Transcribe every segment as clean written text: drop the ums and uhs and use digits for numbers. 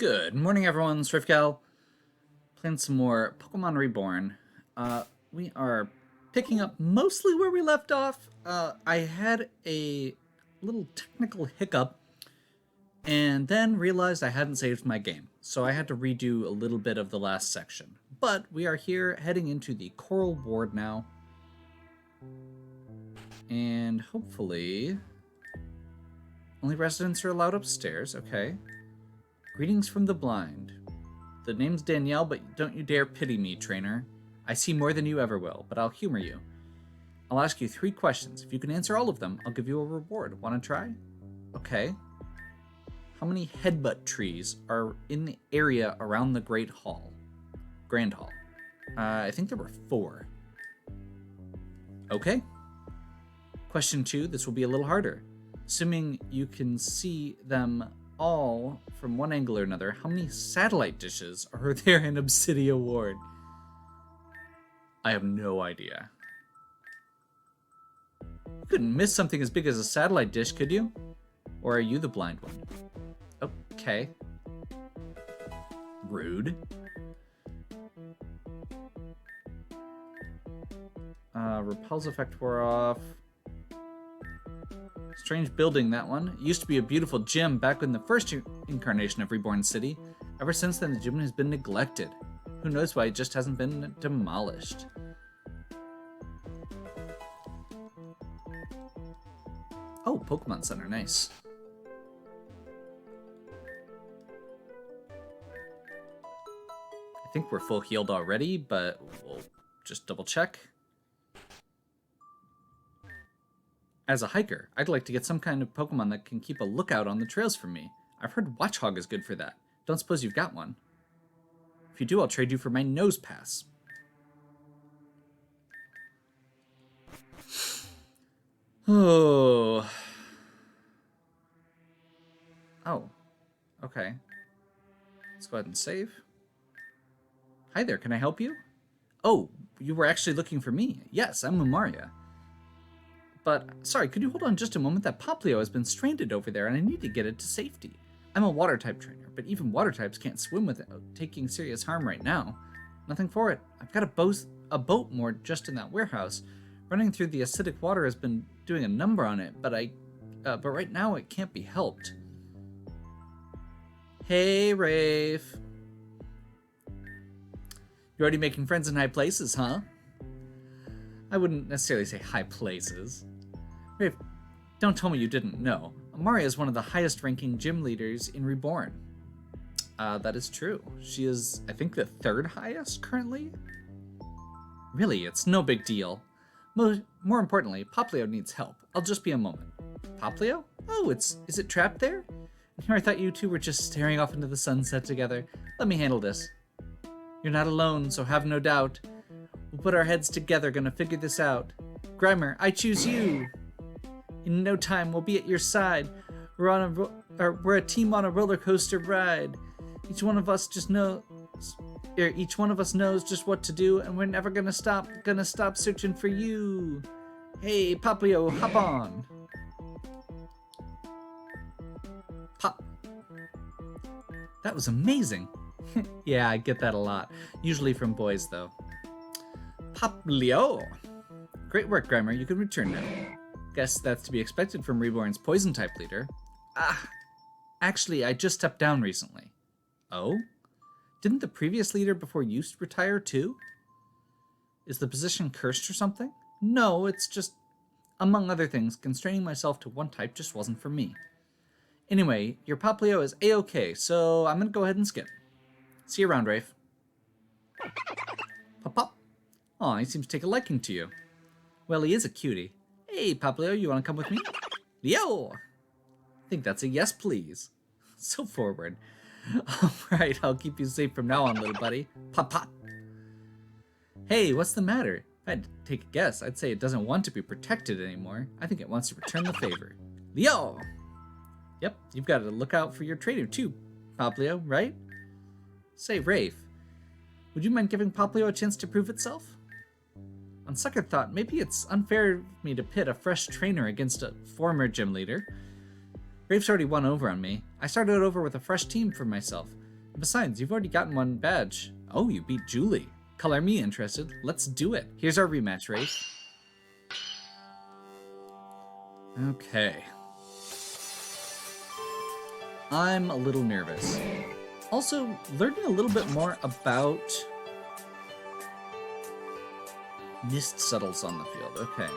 Good morning, everyone. SwiftGal playing some more Pokémon Reborn. We are picking up mostly where we left off. I had a little technical hiccup and then realized I hadn't saved my game, so I had to redo a little bit of the last section. But we are here heading into the Coral Ward now, and hopefully only residents are allowed upstairs. Okay. Greetings from the blind. The name's Danielle, but don't you dare pity me, trainer. I see more than you ever will, but I'll humor you. I'll ask you 3 questions. If you can answer all of them, I'll give you a reward. Want to try? Okay. How many headbutt trees are in the area around the Grand Hall? I think there were 4. Okay. Question 2, this will be a little harder. Assuming you can see them all from one angle or another, how many satellite dishes are there in Obsidia Ward? I have no idea. You couldn't miss something as big as a satellite dish, could you? Or are you the blind one? Okay. Rude. Repels effect wore off. Strange building, that one. It used to be a beautiful gym back in the first incarnation of Reborn City. Ever since then, the gym has been neglected. Who knows why it just hasn't been demolished. Oh, Pokemon Center, nice. I think we're full healed already, but we'll just double check. As a hiker, I'd like to get some kind of Pokemon that can keep a lookout on the trails for me. I've heard Watchog is good for that. Don't suppose you've got one? If you do, I'll trade you for my nose pass. Oh. Oh. Okay. Let's go ahead and save. Hi there, can I help you? Oh, you were actually looking for me. Yes, I'm Lumaria. But, sorry, could you hold on just a moment? That Poplio has been stranded over there, and I need to get it to safety. I'm a water-type trainer, but even water-types can't swim without taking serious harm right now. Nothing for it. I've got a boat moored just in that warehouse. Running through the acidic water has been doing a number on it, but right now it can't be helped. Hey, Rafe. You're already making friends in high places, huh? I wouldn't necessarily say high places. Rafe, don't tell me you didn't know. Amaria is one of the highest ranking gym leaders in Reborn. That is true. She is, I think, the 3rd highest currently? Really, it's no big deal. More importantly, Poplio needs help. I'll just be a moment. Poplio? Oh, is it trapped there? Here I thought you two were just staring off into the sunset together. Let me handle this. You're not alone, so have no doubt. We'll put our heads together, gonna figure this out. Grimer, I choose you! In no time, we'll be at your side. We're a team on a roller coaster ride. Each one of us knows just what to do, and we're never gonna stop searching for you. Hey, Poplio, hop on. Pop. That was amazing. Yeah, I get that a lot. Usually from boys, though. Poplio. Great work, Grimer. You can return now. Guess that's to be expected from Reborn's poison-type leader. Actually, I just stepped down recently. Oh? Didn't the previous leader before you retire too? Is the position cursed or something? No, it's just, among other things, constraining myself to one type just wasn't for me. Anyway, your Poplio is A-okay, so I'm gonna go ahead and skip. See you around, Rafe. Pop. Aw, he seems to take a liking to you. Well, he is a cutie. Hey, Poplio, you want to come with me? Yo! I think that's a yes, please. So forward. Alright, I'll keep you safe from now on, little buddy. Pop. Hey, what's the matter? If I had to take a guess, I'd say it doesn't want to be protected anymore. I think it wants to return the favor. Leo! Yep, you've got to look out for your trader too, Poplio, right? Say, Rafe, would you mind giving Poplio a chance to prove itself? On second thought, maybe it's unfair of me to pit a fresh trainer against a former gym leader. Rafe's already won over on me. I started over with a fresh team for myself. Besides, you've already gotten one badge. Oh, you beat Julie. Color me interested. Let's do it. Here's our rematch race. Okay. I'm a little nervous. Also, learning a little bit more about mist settles on the field. Okay.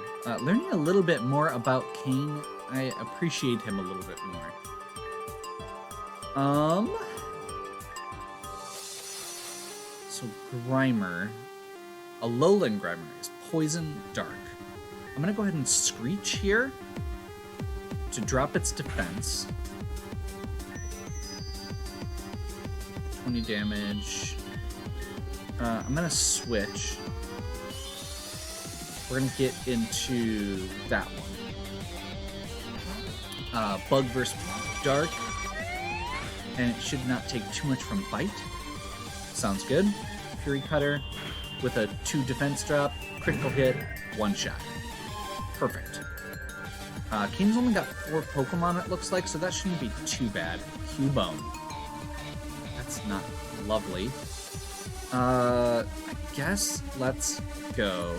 Learning a little bit more about Kane. I appreciate him a little bit more. So Grimer, a lowland Grimer is Poison Dark. I'm gonna go ahead and Screech here to drop its defense. 20 damage. I'm gonna switch. We're gonna get into that one. Bug versus Dark. And it should not take too much from Bite. Sounds good. Fury Cutter with a 2 defense drop, critical hit, 1 shot. Perfect. Kane's only got 4 Pokemon, it looks like, so that shouldn't be too bad. Cubone. That's not lovely. I guess let's go.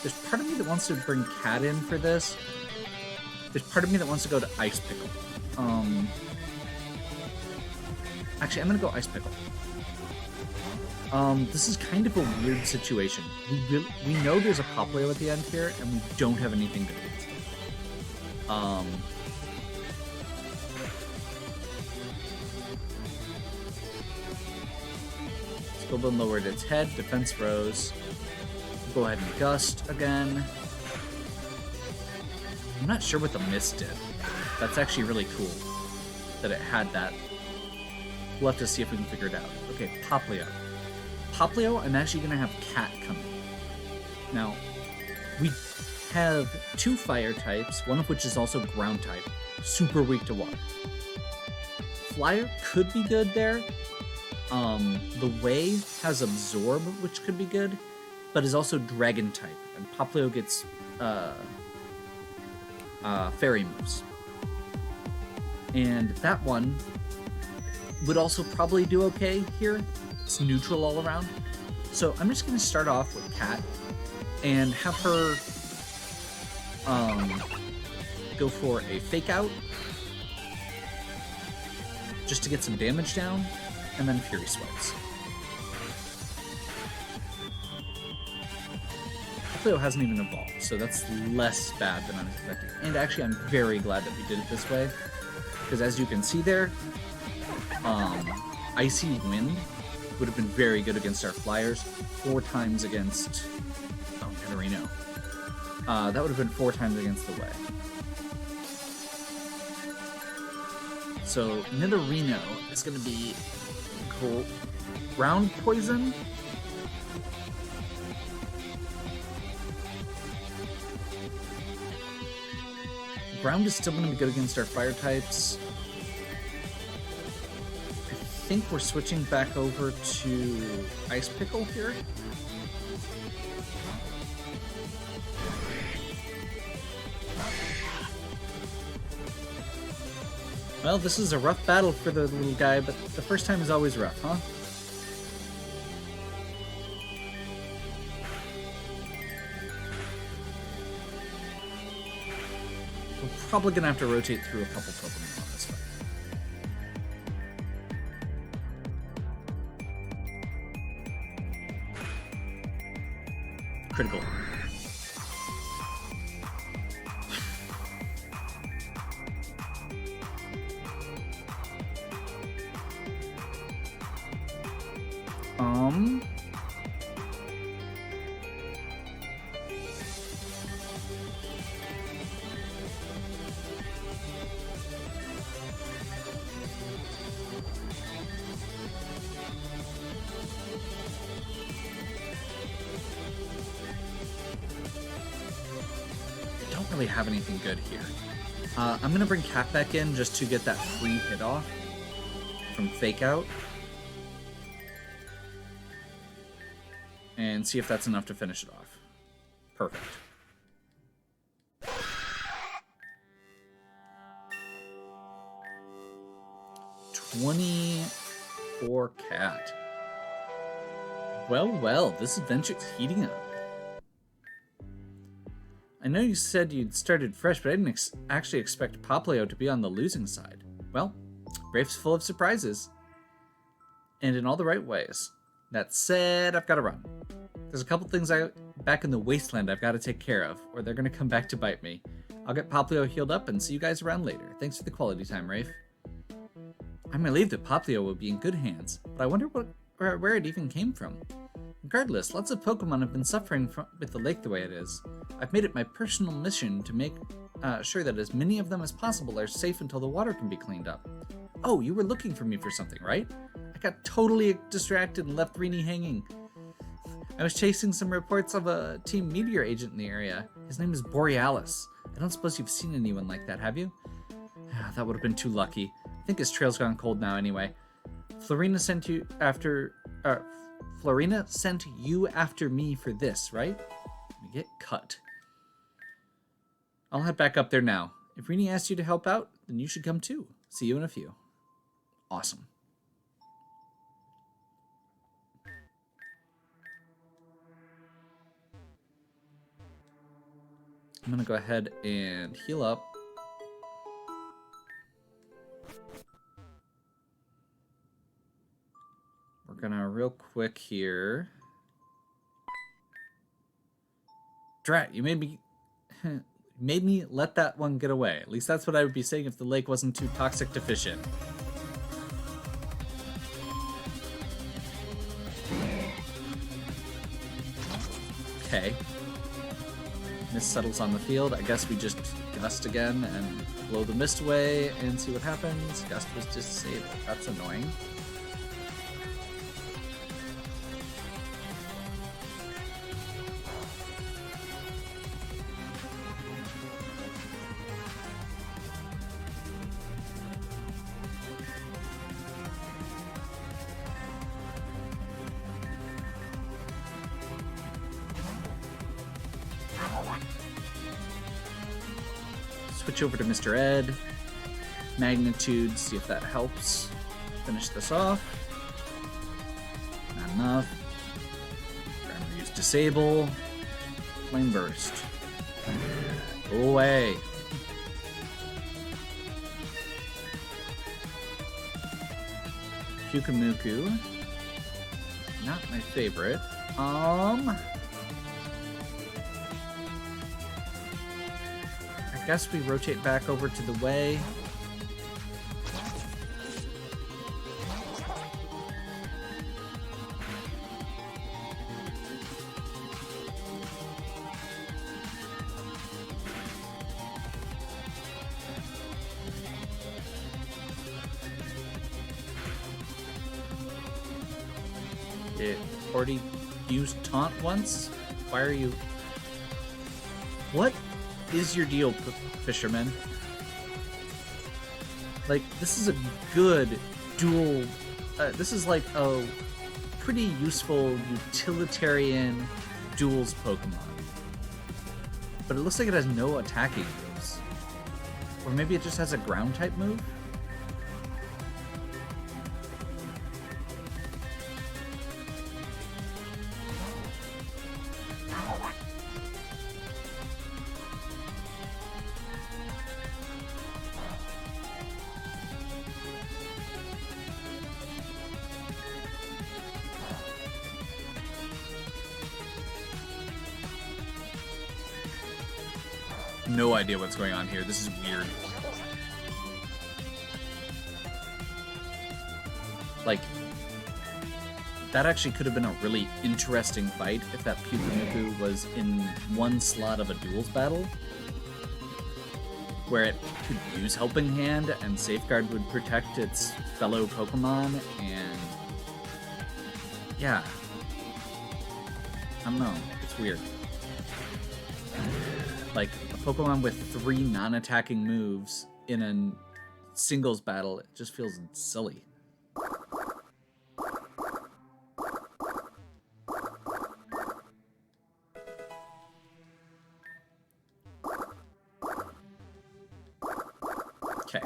There's part of me that wants to bring Cat in for this. There's part of me that wants to go to Ice Pickle. Actually, I'm gonna go Ice Pickle. This is kind of a weird situation. We know there's a Poplio at the end here, and we don't have anything good against it. Squilbone lowered its head, defense rose. Go ahead and Gust again. I'm not sure what the Mist did. That's actually really cool that it had that. We'll have to see if we can figure it out. Okay, Poplio. Poplio, I'm actually going to have Cat come in. Now, we have 2 fire types, one of which is also ground type. Super weak to water. Flyer could be good there. The Way has Absorb, which could be good, but is also dragon type. And Poplio gets fairy moves. And that one would also probably do okay here. It's neutral all around. So I'm just going to start off with Cat and have her go for a Fake Out just to get some damage down, and then Fury Swipes. Poplio hasn't even evolved, so that's less bad than I was expecting. And actually, I'm very glad that we did it this way, because as you can see there, Icy Wind would have been very good against our Flyers, 4 times against... Oh, Nidorino. That would have been 4 times against the Way. So, Nidorino is going to be Ground Poison. Ground is still going to be good against our Fire types. I think we're switching back over to Ice Pickle here. Well, this is a rough battle for the little guy, but the first time is always rough, huh? We're probably gonna have to rotate through a couple Pokemon on this fight. Critical. Really have anything good here. I'm gonna bring Cat back in just to get that free hit off from Fake Out and see if that's enough to finish it off. Perfect. 24 cat. Well, this adventure's heating up. I know you said you'd started fresh, but I didn't actually expect Poplio to be on the losing side. Well, Rafe's full of surprises. And in all the right ways. That said, I've got to run. There's a couple things back in the wasteland I've got to take care of, or they're going to come back to bite me. I'll get Poplio healed up and see you guys around later. Thanks for the quality time, Rafe. I'm relieved that Poplio will be in good hands, but I wonder where it even came from. Regardless, lots of Pokemon have been suffering with the lake the way it is. I've made it my personal mission to make sure that as many of them as possible are safe until the water can be cleaned up. Oh, you were looking for me for something, right? I got totally distracted and left Rini hanging. I was chasing some reports of a Team Meteor agent in the area. His name is Borealis. I don't suppose you've seen anyone like that, have you? That would have been too lucky. I think his trail's gone cold now anyway. Florina sent you after me for this, right? We get cut. I'll head back up there now. If Rini asked you to help out, then you should come too. See you in a few. Awesome. I'm gonna go ahead and heal up. We're gonna real quick here. Drat, you made me let that one get away. At least that's what I would be saying if the lake wasn't too toxic deficient. Okay. Mist settles on the field. I guess we just gust again and blow the mist away and see what happens. Gust was disabled. That's annoying. Switch over to Mr. Ed. Magnitude, see if that helps. Finish this off. Not enough. Grammar use disable. Flame burst. Go away. Pyukumuku. Not my favorite. I guess we rotate back over to the way. It already used taunt once? Why are you... What is your deal, fisherman? Like, this is a good dual... this is like a pretty useful utilitarian duels Pokemon. But it looks like it has no attacking moves. Or maybe it just has a ground type move? No idea what's going on here. This is weird. Like, that actually could have been a really interesting fight if that Pyukumuku was in one slot of a duels battle, where it could use Helping Hand and Safeguard would protect its fellow Pokemon, and yeah. I don't know. It's weird. Like, a Pokemon with 3 non-attacking moves in a singles battle, it just feels silly. Okay.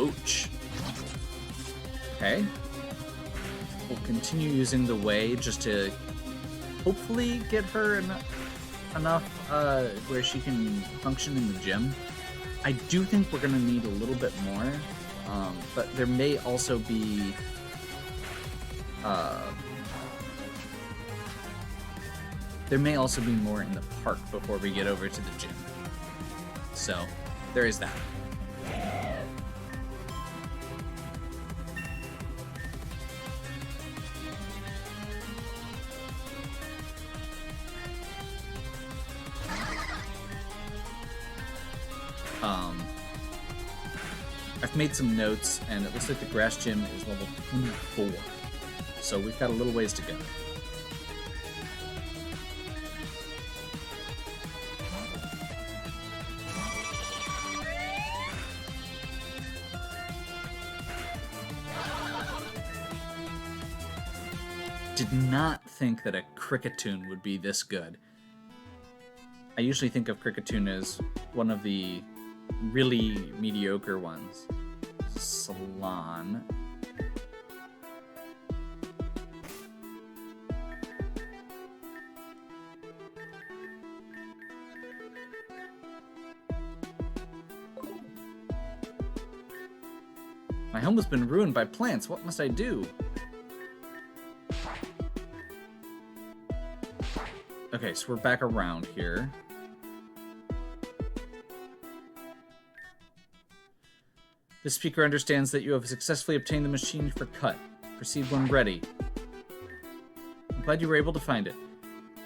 Ouch. Okay. We'll continue using the way just to hopefully get her enough where she can function in the gym. I do think we're going to need a little bit more, but there may also be more in the park before we get over to the gym. So there is that. I've made some notes, and it looks like the grass gym is level 24. So we've got a little ways to go. Did not think that a Cricketune would be this good. I usually think of Cricketune as one of the really mediocre ones. Salon. My home has been ruined by plants. What must I do? Okay, so we're back around here. This speaker understands that you have successfully obtained the machine for cut. Proceed when ready. I'm glad you were able to find it.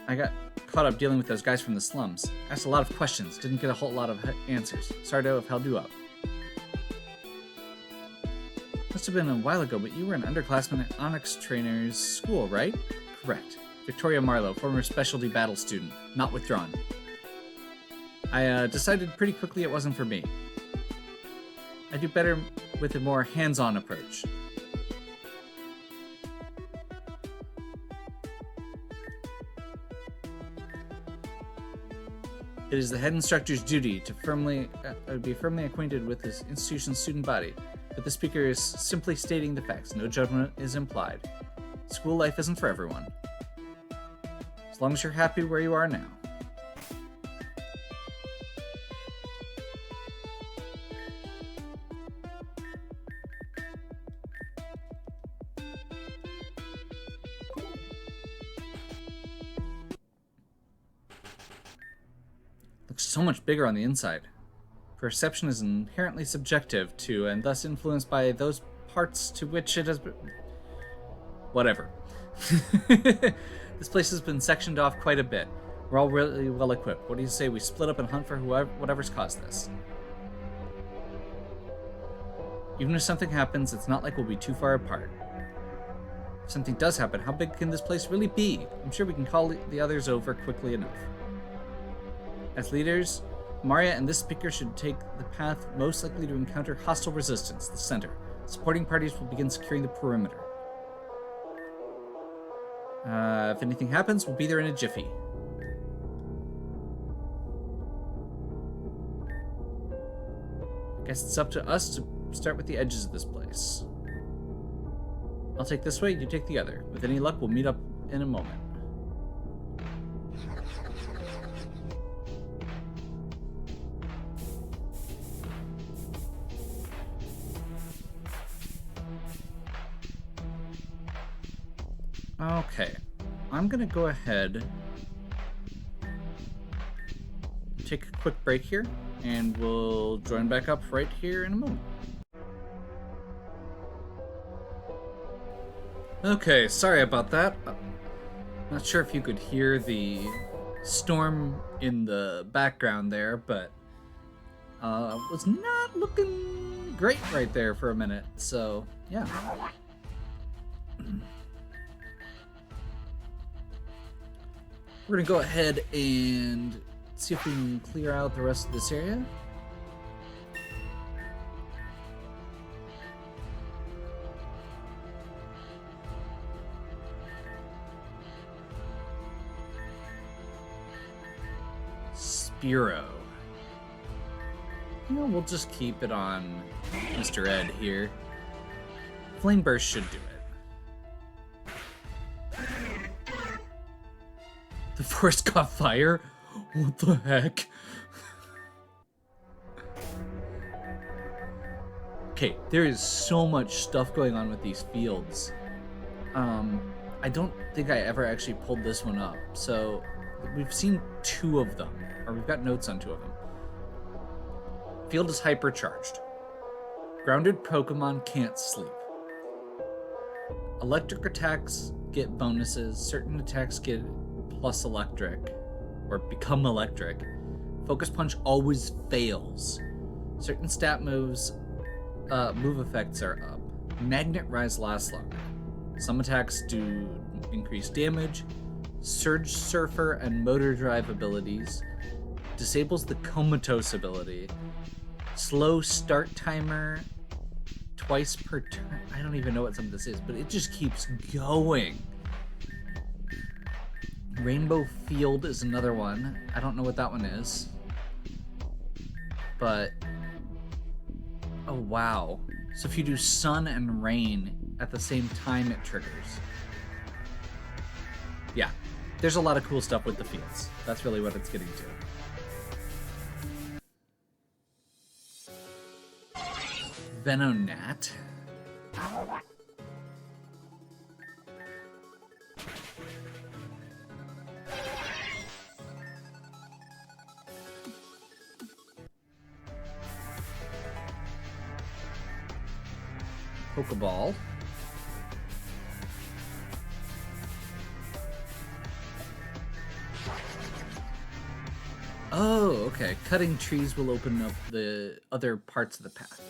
I got caught up dealing with those guys from the slums. Asked a lot of questions, didn't get a whole lot of answers. Sorry to have held you up. Must have been a while ago, but you were an underclassman at Onyx Trainer's school, right? Correct. Victoria Marlowe, former specialty battle student. Not withdrawn. I decided pretty quickly it wasn't for me. I do better with a more hands-on approach. It is the head instructor's duty to be firmly acquainted with his institution's student body, but the speaker is simply stating the facts. No judgment is implied. School life isn't for everyone. As long as you're happy where you are now. Looks so much bigger on the inside. Perception is inherently subjective to, and thus influenced by those parts to which it has been... Whatever. This place has been sectioned off quite a bit. We're all really well equipped. What do you say we split up and hunt for whatever's caused this? Even if something happens, it's not like we'll be too far apart. If something does happen, how big can this place really be? I'm sure we can call the others over quickly enough. As leaders, Maria and this speaker should take the path most likely to encounter hostile resistance, the center. Supporting parties will begin securing the perimeter. If anything happens, we'll be there in a jiffy. Guess it's up to us to start with the edges of this place. I'll take this way, you take the other. With any luck, we'll meet up in a moment. Okay, I'm gonna go ahead, take a quick break here, and we'll join back up right here in a moment. Okay, sorry about that. Not sure if you could hear the storm in the background there, but was not looking great right there for a minute, so yeah. We're gonna go ahead and see if we can clear out the rest of this area. Spiro. You know, we'll just keep it on Mr. Ed here. Flame Burst should do it. The forest caught fire? What the heck? Okay, there is so much stuff going on with these fields. I don't think I ever actually pulled this one up. So we've seen 2 of them, or we've got notes on 2 of them. Field is hypercharged. Grounded Pokemon can't sleep. Electric attacks get bonuses. Certain attacks get plus electric, or become electric. Focus Punch always fails. Certain stat moves, move effects are up. Magnet Rise lasts longer. Some attacks do increased damage. Surge Surfer and Motor Drive abilities. Disables the Comatose ability. Slow Start Timer twice per turn. I don't even know what some of this is, but it just keeps going. Rainbow Field is another one. I don't know what that one is. But... oh, wow. So if you do Sun and Rain at the same time, it triggers. Yeah. There's a lot of cool stuff with the fields. That's really what it's getting to. Venonat. Pokeball. Oh, okay. Cutting trees will open up the other parts of the path.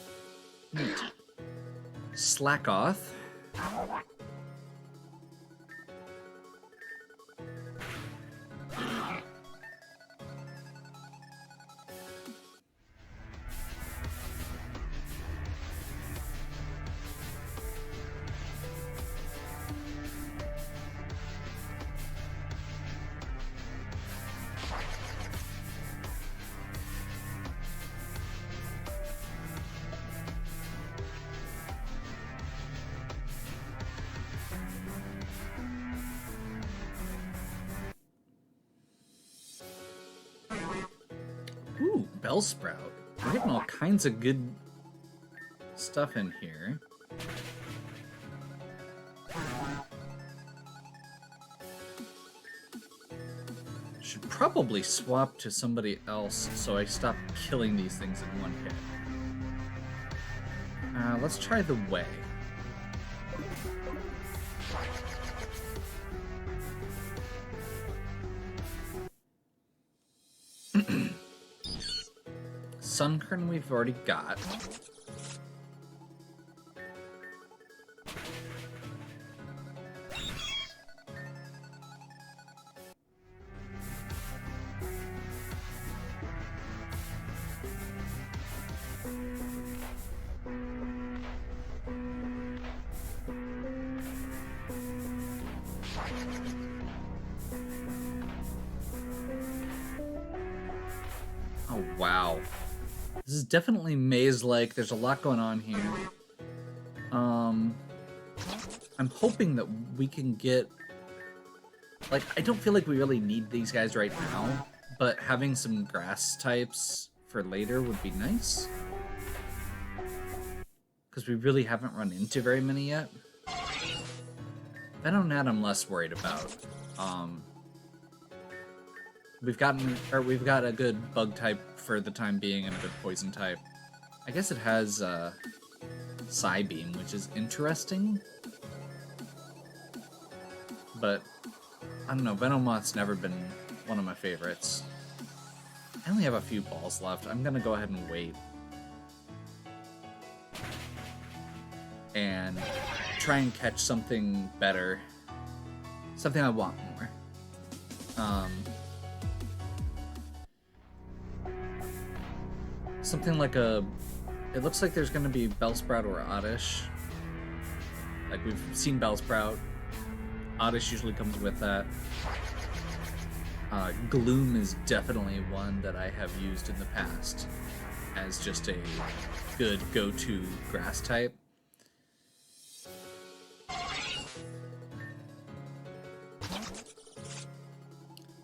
Neat. Slack off. Ooh, Bellsprout. We're getting all kinds of good stuff in here. Should probably swap to somebody else so I stop killing these things in one hit. Let's try the Way. Sunkern we've already got. Oh, wow. This is definitely maze-like. There's a lot going on here. I'm hoping that we can get... like, I don't feel like we really need these guys right now, but having some grass types for later would be nice. Because we really haven't run into very many yet. Venonat I'm less worried about. We've got a good bug type for the time being and a good poison type. I guess it has Psybeam, which is interesting. But I don't know, Venomoth's never been one of my favorites. I only have a few balls left. I'm gonna go ahead and wait. And try and catch something better. Something I want more. Something like a... it looks like there's gonna be Bellsprout or Oddish. Like, we've seen Bellsprout. Oddish usually comes with that. Gloom is definitely one that I have used in the past. as just a good go-to grass type.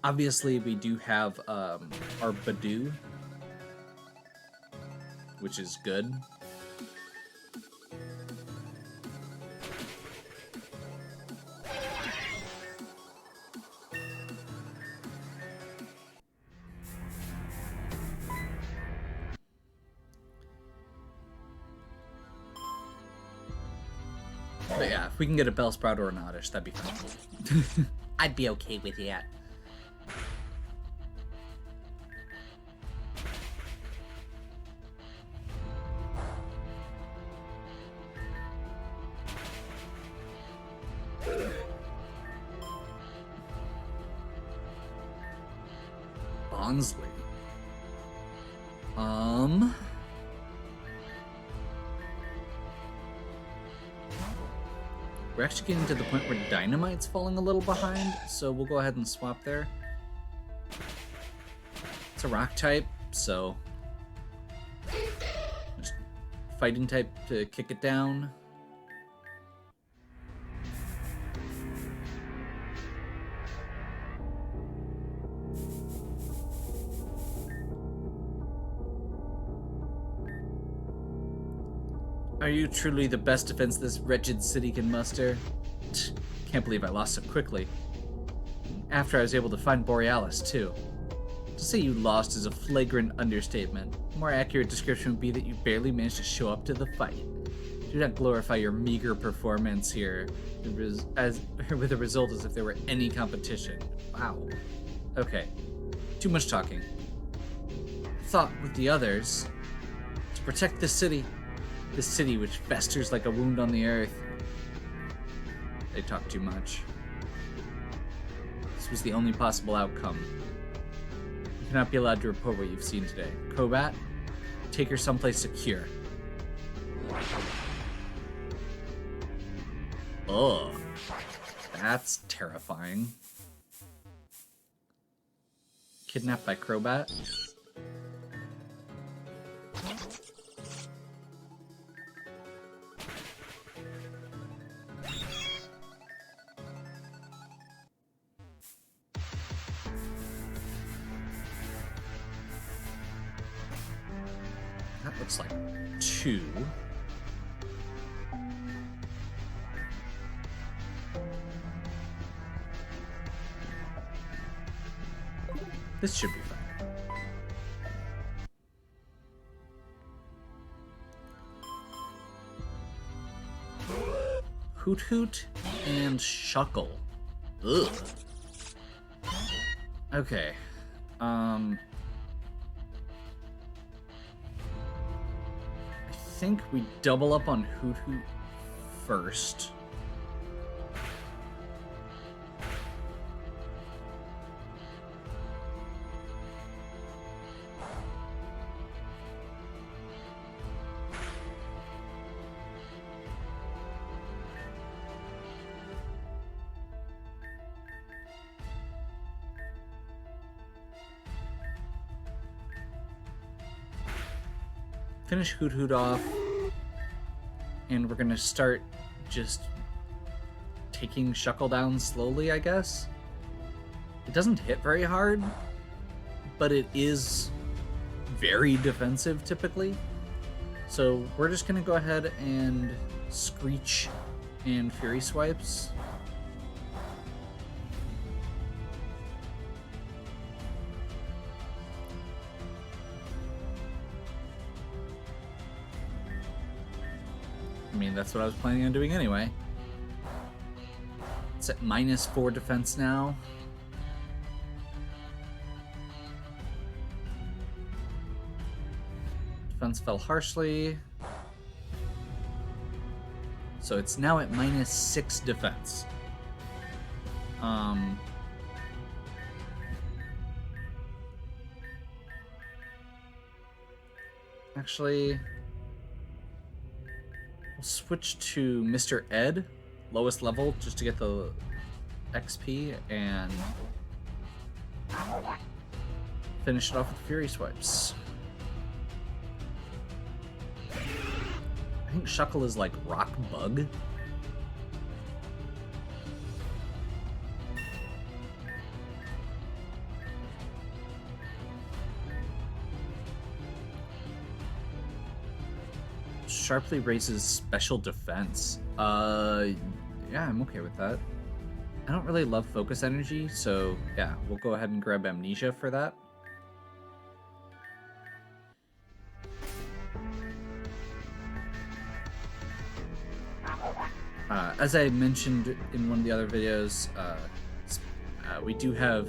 Obviously, we do have our Badoo, which is good. But yeah, if we can get a Bellsprout or an Oddish, that'd be fine. I'd be okay with that. Bonsley. We're actually getting to the point where Dynamite's falling a little behind, so we'll go ahead and swap there. It's a rock type, so just fighting type to kick it down. Are you truly the best defense this wretched city can muster? Can't believe I lost so quickly. After I was able to find Borealis, too. To say you lost is a flagrant understatement. A more accurate description would be that you barely managed to show up to the fight. Do not glorify your meager performance here, with a result as if there were any competition. Wow. Okay. Too much talking. I thought with the others, to protect the city. This city which festers like a wound on the earth. They talk too much. This was the only possible outcome. You cannot be allowed to report what you've seen today. Crobat, take her someplace secure. Ugh. That's terrifying. Kidnapped by Crobat? That looks like 2. This should be fine. Hoot Hoot and Shuckle. Ugh. Okay. I think we double up on Hoot Hoot first. Finish Hoot Hoot off, and we're gonna start just taking Shuckle down slowly, I guess. It doesn't hit very hard, but it is very defensive typically. So we're just gonna go ahead and Screech and Fury Swipes. I mean, that's what I was planning on doing anyway. It's at -4 defense now. Defense fell harshly. So it's now at -6 defense. Actually, we'll switch to Mr. Ed, lowest level, just to get the XP, and finish it off with Fury Swipes. I think Shuckle is like rock bug. Sharply raises special defense. Yeah, I'm okay with that. I don't really love focus energy, so yeah, we'll go ahead and grab amnesia for that. As I mentioned in one of the other videos, we do have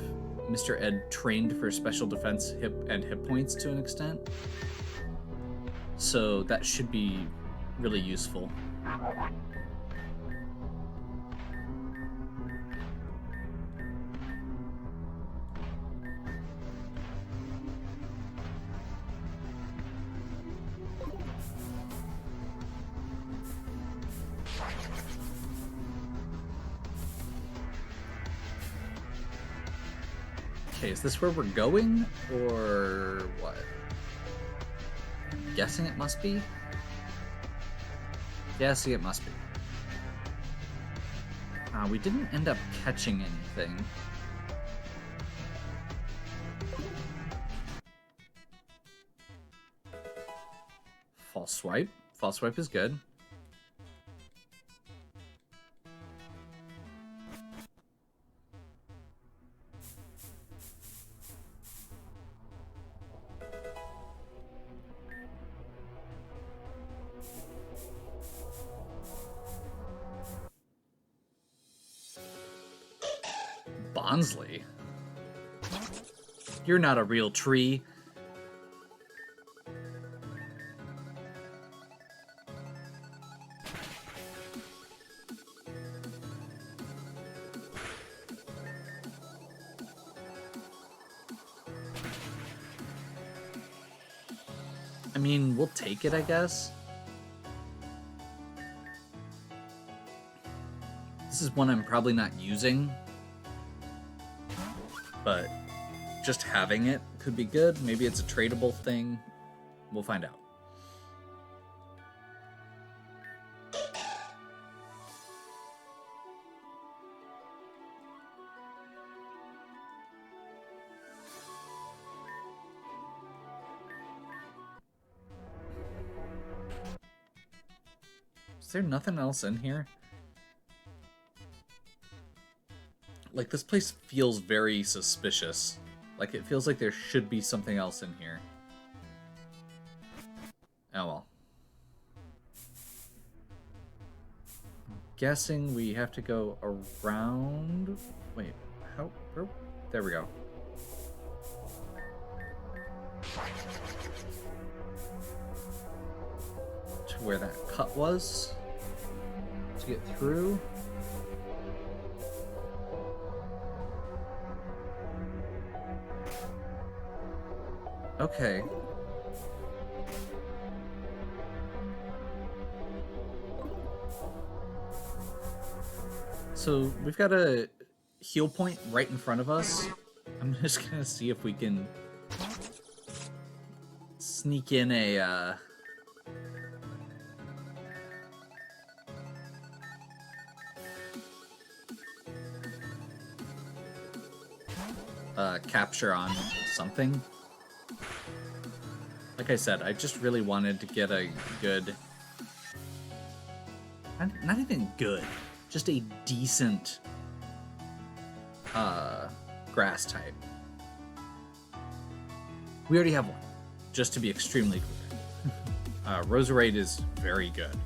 Mr. Ed trained for special defense hit points to an extent. So that should be really useful. Okay, is this where we're going, or what? Guessing it must be? Guessing it must be. We didn't end up catching anything. False swipe. False swipe is good. Bonsley? You're not a real tree. I mean, we'll take it, I guess. This is one I'm probably not using, but just having it could be good. Maybe it's a tradable thing. We'll find out. Is there nothing else in here? Like, this place feels very suspicious. Like, it feels like there should be something else in here. Oh well. I'm guessing we have to go around... Wait, how... Oh, there we go. To where that cut was. To get through. Okay. So we've got a heal point right in front of us. I'm just gonna see if we can sneak in a capture on something. Like I said, I just really wanted to get a good... Not even good, just a decent grass type. We already have one, just to be extremely clear. Roserade is very good.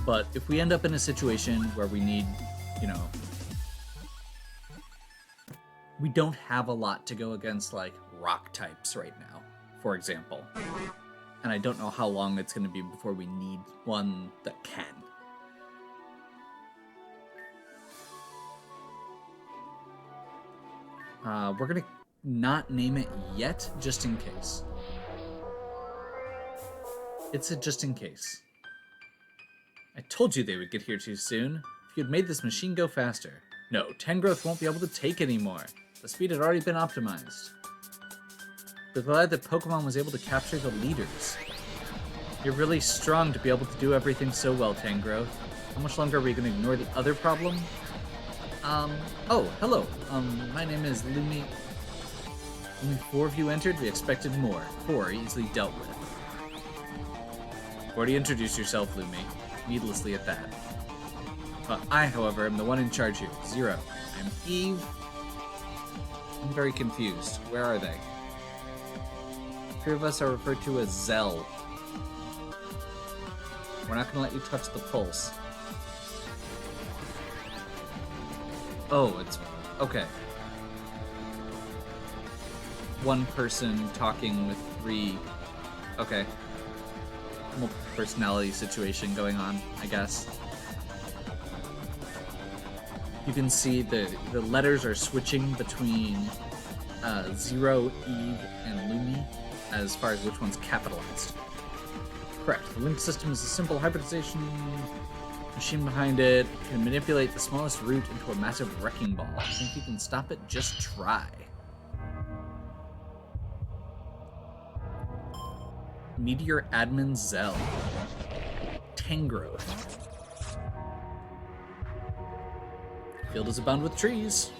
But if we end up in a situation where we need, you know, we don't have a lot to go against, like, rock types right now, for example. And I don't know how long it's going to be before we need one that can. We're going to not name it yet, just in case. It's a just in case. I told you they would get here too soon. If you had made this machine go faster. No, Tangrowth won't be able to take anymore. The speed had already been optimized. We're glad that Pokemon was able to capture the leaders. You're really strong to be able to do everything so well, Tangrowth. How much longer are we going to ignore the other problem? Oh, hello. My name is Lumi. Only 4 of you entered. We expected more. 4 easily dealt with. You've already introduced yourself, Lumi. Needlessly at that. I, however, am the one in charge here. 0. I'm Eve. I'm very confused. Where are they? 3 of us are referred to as Zell. We're not going to let you touch the pulse. Oh, it's... okay. 1 person talking with 3... okay. Multiple personality situation going on, I guess. You can see the letters are switching between 0, Eve, and Lumi as far as which one's capitalized. Correct. The link system is a simple hybridization machine behind it. Can manipulate the smallest root into a massive wrecking ball. Think you can stop it? Just try. Meteor Admin Zell. Tangrowth. Field is abound with trees.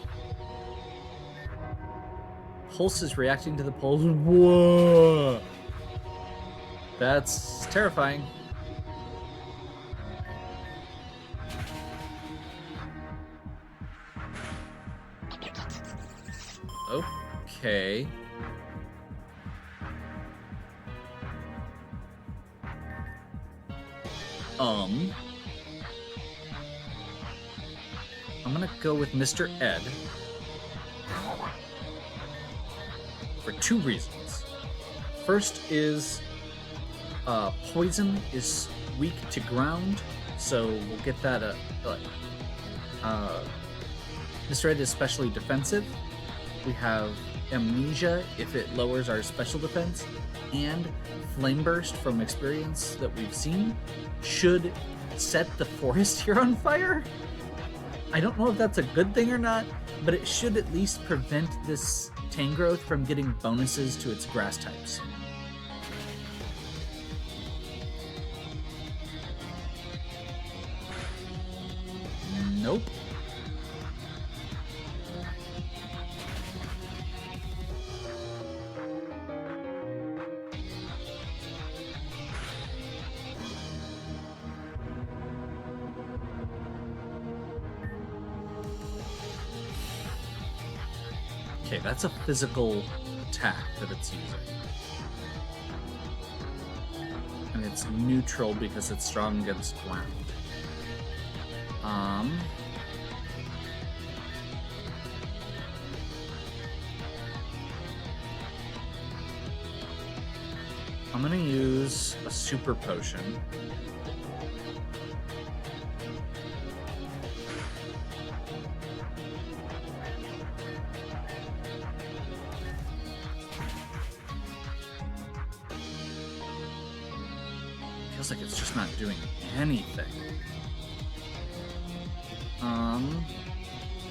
Pulse is reacting to the pulse. Whoa! That's terrifying. Okay. I'm gonna go with Mr. Ed for 2 reasons. First is poison is weak to ground, so we'll get that. Mr. Ed is specially defensive. We have amnesia if it lowers our special defense, and flame burst from experience that we've seen should set the forest here on fire. I don't know if that's a good thing or not, but it should at least prevent this Tangrowth from getting bonuses to its grass types. Nope. Okay, that's a physical attack that it's using. And it's neutral because it's strong against ground. I'm gonna use a super potion. Feels like it's just not doing anything.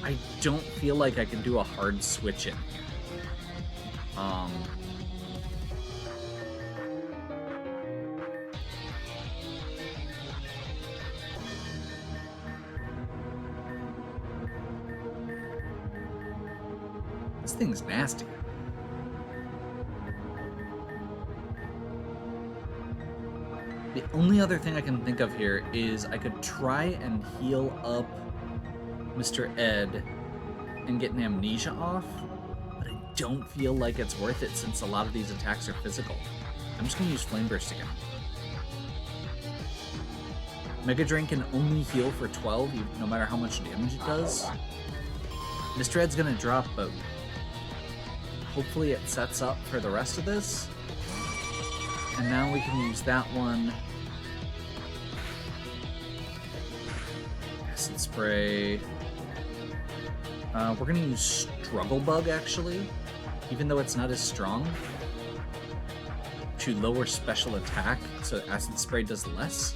I don't feel like I can do a hard switch in here. This thing's nasty. The only other thing I can think of here is I could try and heal up Mr. Ed and get an amnesia off, but I don't feel like it's worth it since a lot of these attacks are physical. I'm just going to use Flame Burst again. Mega Drain can only heal for 12, no matter how much damage it does. Mr. Ed's going to drop, but hopefully it sets up for the rest of this. And now we can use that one. Acid Spray. We're going to use Struggle Bug, actually, even though it's not as strong, to lower special attack, so Acid Spray does less.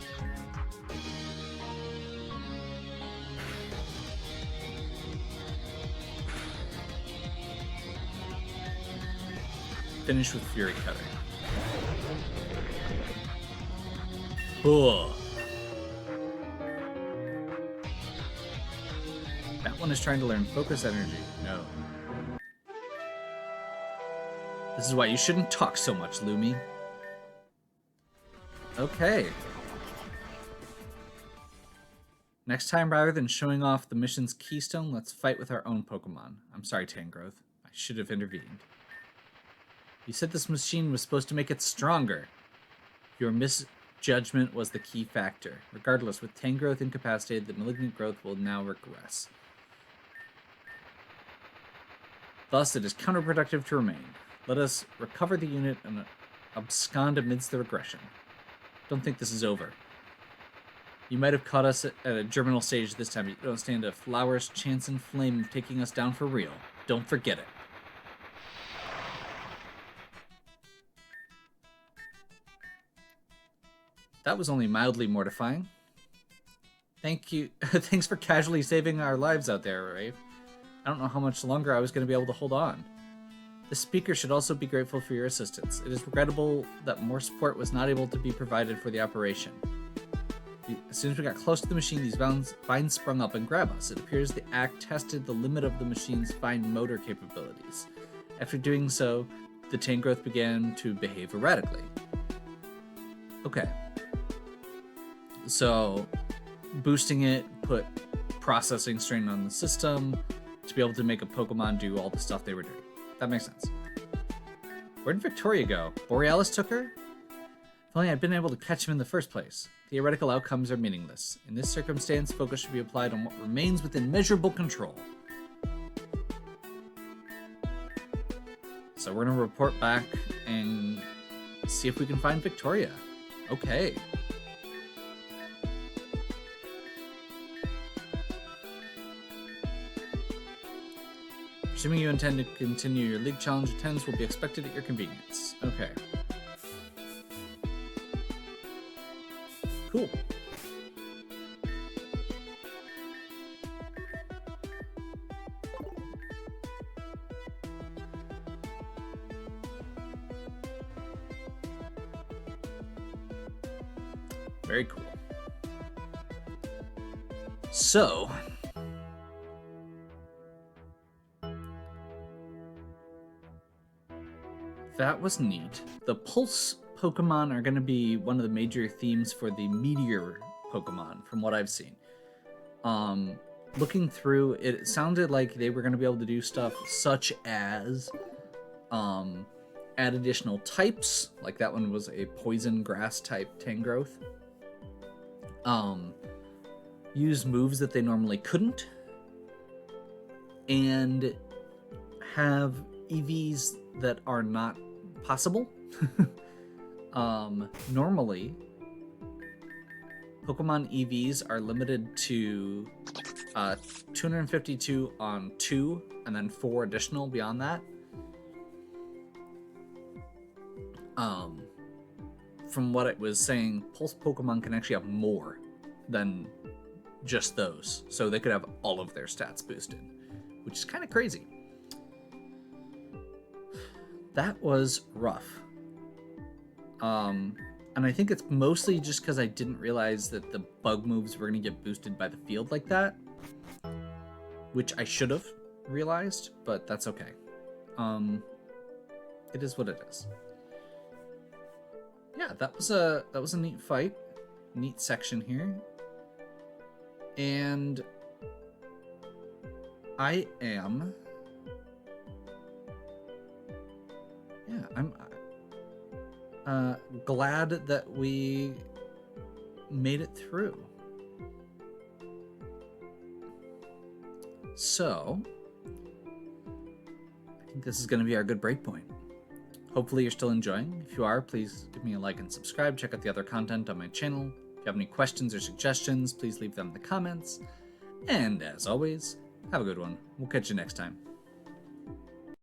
finish with Fury Cutter. Ugh. That one is trying to learn Focus Energy. No. This is why you shouldn't talk so much, Lumi. Okay. Next time, rather than showing off the mission's keystone, let's fight with our own Pokemon. I'm sorry, Tangrowth. I should have intervened. You said this machine was supposed to make it stronger. Your misjudgment was the key factor. Regardless, with Tangrowth incapacitated, the malignant growth will now regress. Thus, it is counterproductive to remain. Let us recover the unit and abscond amidst the regression. Don't think this is over. You might have caught us at a germinal stage this time, but you don't stand a flower's chance in flame of taking us down for real. Don't forget it. That was only mildly mortifying. Thank you. Thanks for casually saving our lives out there, Rave. I don't know how much longer I was going to be able to hold on. The speaker should also be grateful for your assistance. It is regrettable that more support was not able to be provided for the operation. As soon as we got close to the machine, these vines sprung up and grabbed us. It appears the act tested the limit of the machine's fine motor capabilities. After doing so, the Tangrowth began to behave erratically. Okay. So, boosting it put processing strain on the system to be able to make a Pokemon do all the stuff they were doing. That makes sense. Where did Victoria go? Borealis took her? If only I'd been able to catch him in the first place. Theoretical outcomes are meaningless. In this circumstance, focus should be applied on what remains within measurable control. So we're going to report back and see if we can find Victoria. Okay. Assuming you intend to continue your league challenge, attendance will be expected at your convenience. Okay. Cool. Very cool. So, that was neat. The Pulse Pokemon are going to be one of the major themes for the Meteor Pokemon, from what I've seen. Looking through, it sounded like they were going to be able to do stuff such as add additional types, like that one was a poison grass type Tangrowth. Use moves that they normally couldn't, and have EVs that are not possible. Normally, Pokemon EVs are limited to 252 on 2, and then 4 additional beyond that. From what it was saying, Pulse Pokemon can actually have more than just those. So they could have all of their stats boosted, which is kind of crazy. That was rough. And I think it's mostly just because I didn't realize that the bug moves were going to get boosted by the field like that, which I should have realized, but that's okay. It is what it is. Yeah, that was a neat fight, neat section here, and I am, I'm glad that we made it through. So, I think this is going to be our good break point. Hopefully you're still enjoying. If you are, please give me a like and subscribe. Check out the other content on my channel. If you have any questions or suggestions, please leave them in the comments. And as always, have a good one. We'll catch you next time.